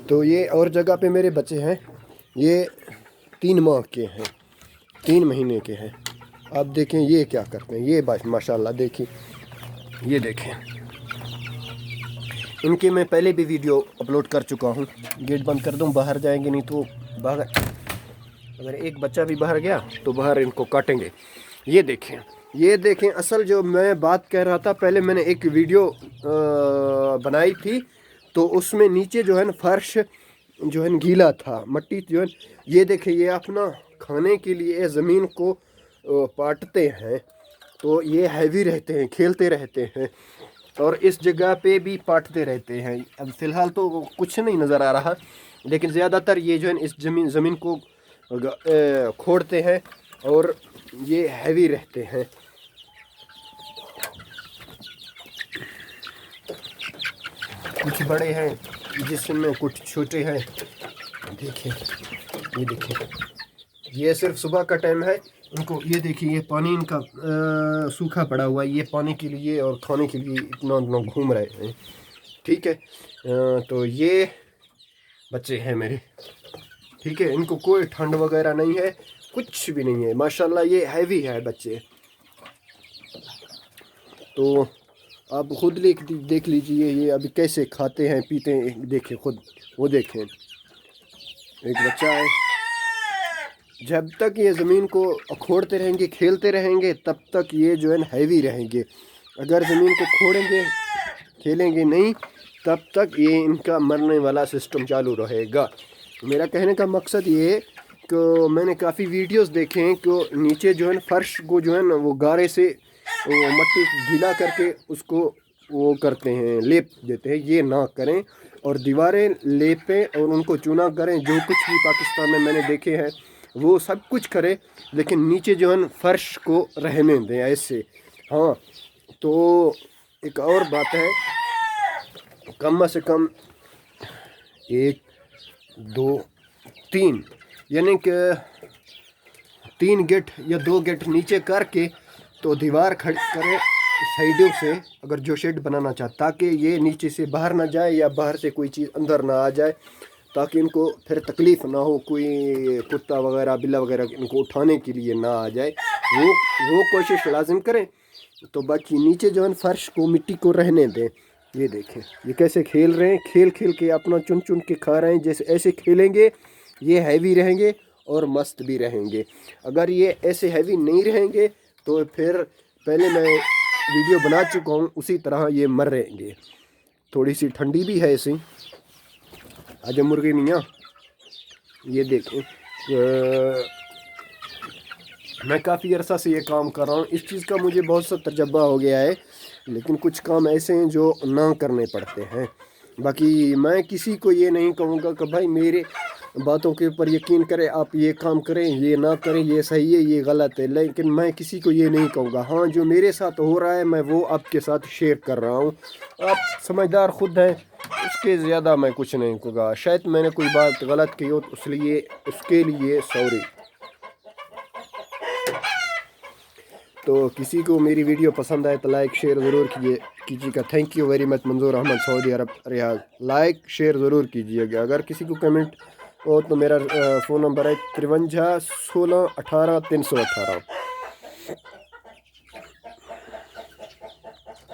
تو یہ اور جگہ پہ میرے بچے ہیں، یہ 3 ماہ کے ہیں، 3 مہینے کے ہیں. آپ دیکھیں یہ کیا کرتے ہیں. یہ ماشاء اللہ دیکھیں، یہ دیکھیں ان کے میں پہلے بھی ویڈیو اپلوڈ کر چکا ہوں. گیٹ بند کر دوں، باہر جائیں گے نہیں تو باہر اگر ایک بچہ بھی باہر گیا تو باہر ان کو کاٹیں گے. یہ دیکھیں، یہ دیکھیں. اصل جو میں بات کہہ رہا تھا، پہلے میں نے ایک ویڈیو بنائی تھی تو اس میں نیچے جو ہے نا فرش جو ہے گیلا تھا، مٹی جو ہے. یہ دیکھیں، یہ اپنا کھانے کے لیے زمین کو پاٹتے ہیں تو یہ ہیوی رہتے ہیں، کھیلتے رہتے ہیں اور اس جگہ پہ بھی پاٹتے رہتے ہیں. اب فی الحال تو کچھ نہیں نظر آ رہا، لیکن زیادہ تر یہ جو ہے اس زمین کو کھوڑتے ہیں اور یہ ہیوی رہتے ہیں. کچھ بڑے ہیں جس میں کچھ چھوٹے ہیں. دیکھیں، یہ دیکھیں، یہ صرف صبح کا ٹائم ہے. ان کو یہ دیکھیں، یہ پانی ان کا سوکھا پڑا ہوا ہے. یہ پانی کے لیے اور کھانے کے لیے اتنا گھوم رہے ہیں. ٹھیک ہے، تو یہ بچے ہیں میرے. ٹھیک ہے، ان کو کوئی ٹھنڈ وغیرہ نہیں ہے، کچھ بھی نہیں ہے. ماشاءاللہ یہ ہیوی ہے بچے. تو آپ خود دیکھ لیجئے یہ ابھی کیسے کھاتے ہیں پیتے ہیں. دیکھیں خود، وہ دیکھیں ایک بچہ ہے. جب تک یہ زمین کو کھوڑتے رہیں گے، کھیلتے رہیں گے، تب تک یہ جو ہے ہیوی رہیں گے. اگر زمین کو کھوڑیں گے، کھیلیں گے نہیں، تب تک یہ ان کا مرنے والا سسٹم چالو رہے گا. میرا کہنے کا مقصد یہ ہے کہ میں نے کافی ویڈیوز دیکھے ہیں کہ نیچے جو ہے فرش کو جو ہے نا وہ گارے سے وہ مٹی گیلا کر کے اس کو وہ کرتے ہیں، لیپ دیتے ہیں. یہ نہ کریں اور دیواریں لیپیں اور ان کو چونا کریں. جو کچھ بھی پاکستان میں نے دیکھے ہیں وہ سب کچھ کرے، لیکن نیچے جو ہے فرش کو رہنے دیں ایسے. ہاں، تو ایک اور بات ہے، کم سے کم 1 2 3 یعنی کہ 3 گیٹ یا 2 گیٹ نیچے کر کے تو دیوار کھڑی کرے سائڈوں سے، اگر جو شیڈ بنانا چاہتا، تاکہ یہ نیچے سے باہر نہ جائے یا باہر سے کوئی چیز اندر نہ آ جائے، تاکہ ان کو پھر تکلیف نہ ہو، کوئی کتا وغیرہ بلا وغیرہ ان کو اٹھانے کے لیے نہ آ جائے. وہ کوشش لازم کریں. تو باقی نیچے جو ہے فرش کو مٹی کو رہنے دیں. یہ دیکھیں یہ کیسے کھیل رہے ہیں، کھیل کھیل کے اپنا چن چن کے کھا رہے ہیں. جیسے ایسے کھیلیں گے یہ ہیوی رہیں گے اور مست بھی رہیں گے. اگر یہ ایسے ہیوی نہیں رہیں گے تو پھر پہلے میں ویڈیو بنا چکا ہوں، اسی طرح یہ مر رہیں گے. تھوڑی سی ٹھنڈی بھی ہے ایسے. آج مرغی میاں یہ دیکھیں، میں کافی عرصہ سے یہ کام کر رہا ہوں. اس چیز کا مجھے بہت سا تجربہ ہو گیا ہے، لیکن کچھ کام ایسے ہیں جو نہ کرنے پڑتے ہیں. باقی میں کسی کو یہ نہیں کہوں گا کہ بھائی میرے باتوں کے اوپر یقین کریں، آپ یہ کام کریں، یہ نہ کریں، یہ صحیح ہے، یہ غلط ہے. لیکن میں کسی کو یہ نہیں کہوں گا. ہاں، جو میرے ساتھ ہو رہا ہے میں وہ آپ کے ساتھ شیئر کر رہا ہوں. آپ سمجھدار خود ہیں، اس کے زیادہ میں کچھ نہیں کہوں گا. شاید میں نے کوئی بات غلط کی ہو، اس کے لیے سوری. تو کسی کو میری ویڈیو پسند آئے تو لائک شیئر ضرور کیجیے گا. Thank you very much. Manzoor Ahmed, Saudi Arab, Riyadh. Like share ضرور کیجیے گا. اگر کسی کو کمنٹ ہو تو میرا فون نمبر ہے 53 16 18 318.